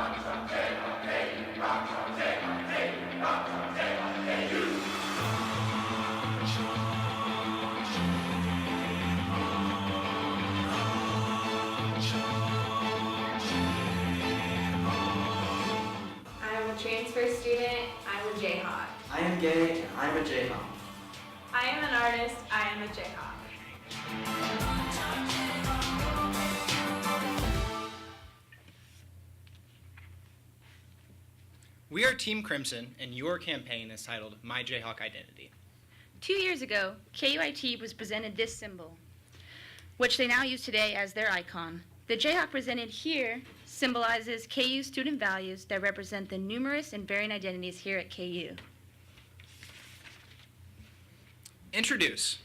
I'm a transfer student. I'm a Jayhawk. I am gay, and I'm a Jayhawk. I am an artist. I am a Jayhawk. We are Team Crimson, and your campaign is titled My Jayhawk Identity. 2 years ago, KUIT was presented this symbol, which they now use today as their icon. The Jayhawk presented here symbolizes KU student values that represent the numerous and varying identities here at KU. Introduce.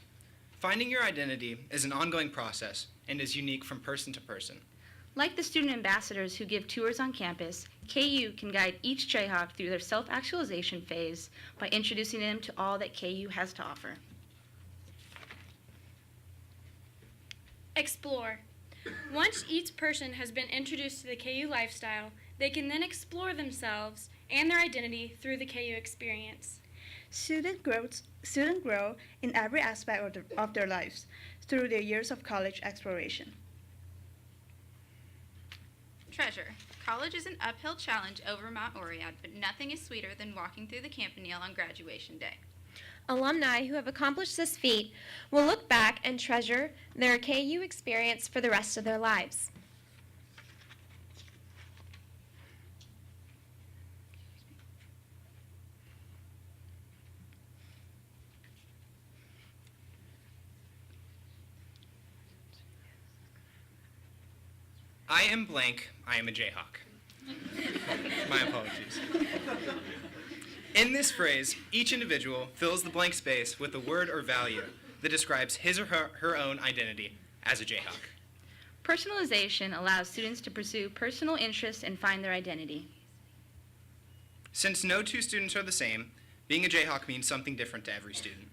Finding your identity is an ongoing process and is unique from person to person. Like the student ambassadors who give tours on campus, KU can guide each Jayhawk through their self-actualization phase by introducing them to all that KU has to offer. Explore. Once each person has been introduced to the KU lifestyle, they can then explore themselves and their identity through the KU experience. Students grow in every aspect of their lives through their years of college exploration. Treasure. College is an uphill challenge over Mount Oriad, but nothing is sweeter than walking through the campanile on graduation day. Alumni who have accomplished this feat will look back and treasure their KU experience for the rest of their lives. I am blank, I am a Jayhawk. My apologies. In this phrase, each individual fills the blank space with a word or value that describes his or her own identity as a Jayhawk. Personalization allows students to pursue personal interests and find their identity. Since no two students are the same, being a Jayhawk means something different to every student.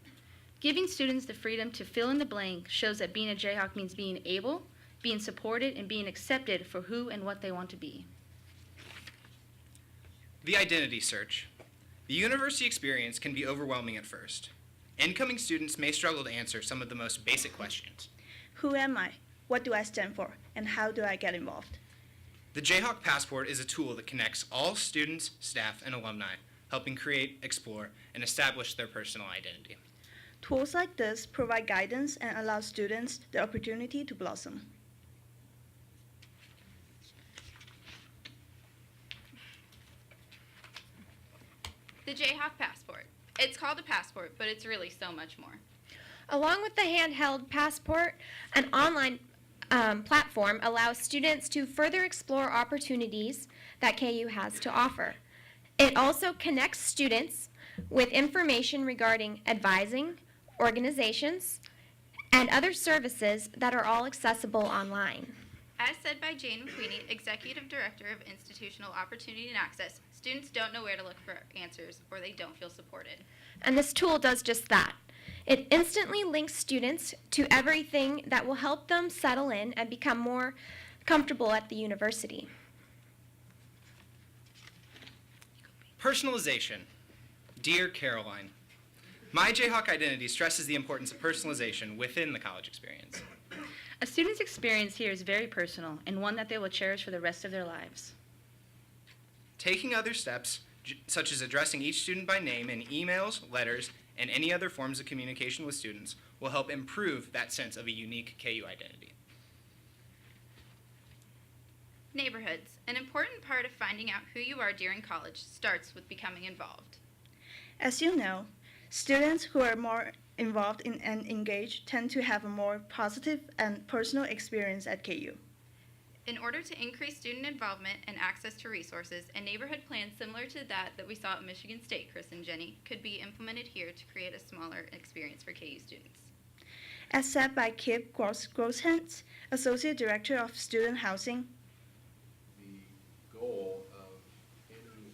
Giving students the freedom to fill in the blank shows that being a Jayhawk means being able, being supported, and being accepted for who and what they want to be. The identity search. The university experience can be overwhelming at first. Incoming students may struggle to answer some of the most basic questions. Who am I? What do I stand for? And how do I get involved? The Jayhawk Passport is a tool that connects all students, staff, and alumni, helping create, explore, and establish their personal identity. Tools like this provide guidance and allow students the opportunity to blossom. The Jayhawk Passport. It's called a passport, but it's really so much more. Along with the handheld passport, an online platform allows students to further explore opportunities that KU has to offer. It also connects students with information regarding advising, organizations, and other services that are all accessible online. As said by Jane McQueenie, Executive Director of Institutional Opportunity and Access, students don't know where to look for answers or they don't feel supported. And this tool does just that. It instantly links students to everything that will help them settle in and become more comfortable at the university. Personalization. Dear Caroline, My Jayhawk Identity stresses the importance of personalization within the college experience. A student's experience here is very personal and one that they will cherish for the rest of their lives. Taking other steps, such as addressing each student by name in emails, letters, and any other forms of communication with students, will help improve that sense of a unique KU identity. Neighborhoods. An important part of finding out who you are during college starts with becoming involved. As you know, students who are more involved and engaged tend to have a more positive and personal experience at KU. In order to increase student involvement and access to resources, a neighborhood plan similar to that we saw at Michigan State, Chris and Jenny, could be implemented here to create a smaller experience for KU students. As said by Kip Grosshans, Associate Director of Student Housing, the goal of any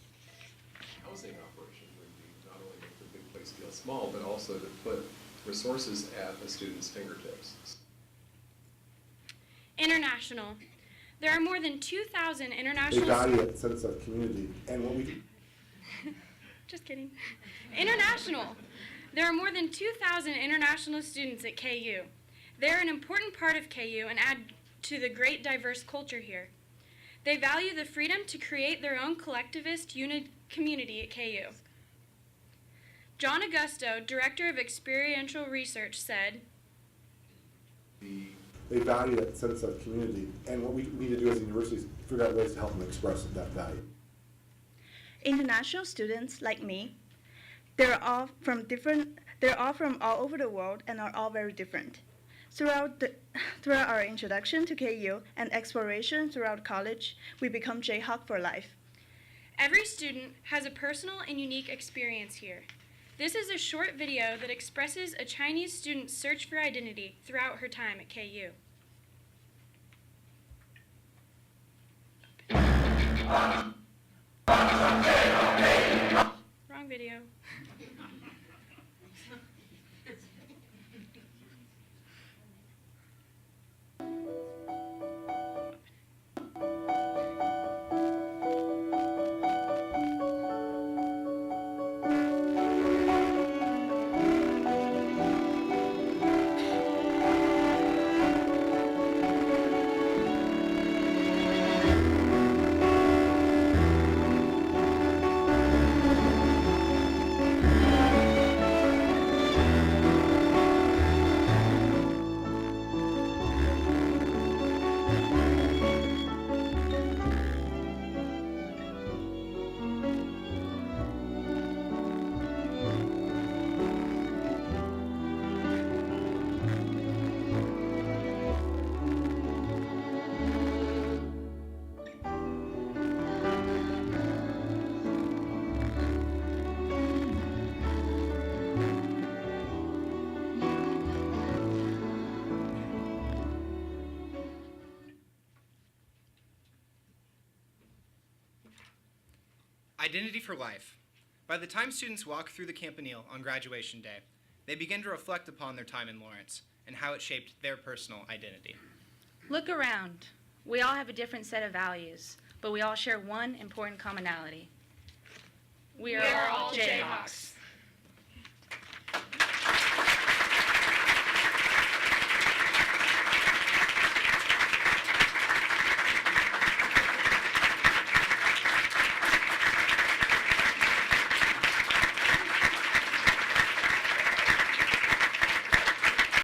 housing operation would be not only make the big place feel small, but also to put resources at the students' fingertips. International. There are more than 2,000 They international value a sense of community, and what we do. Just kidding. International. There are more than 2,000 international students at KU. They're an important part of KU and add to the great diverse culture here. They value the freedom to create their own collectivist community at KU. John Augusto, Director of Experiential Research, said, They value that sense of community, and what we need to do as a university is figure out ways to help them express that value. International students like me, they're all from all over the world and are all very different. Throughout our introduction to KU and exploration throughout college, we become Jayhawk for life. every student has a personal and unique experience here. This is a short video that expresses a Chinese student's search for identity throughout her time at KU. Wrong video. Identity for life. By the time students walk through the Campanile on graduation day, they begin to reflect upon their time in Lawrence and how it shaped their personal identity. Look around. We all have a different set of values, but we all share one important commonality. We are all Jayhawks.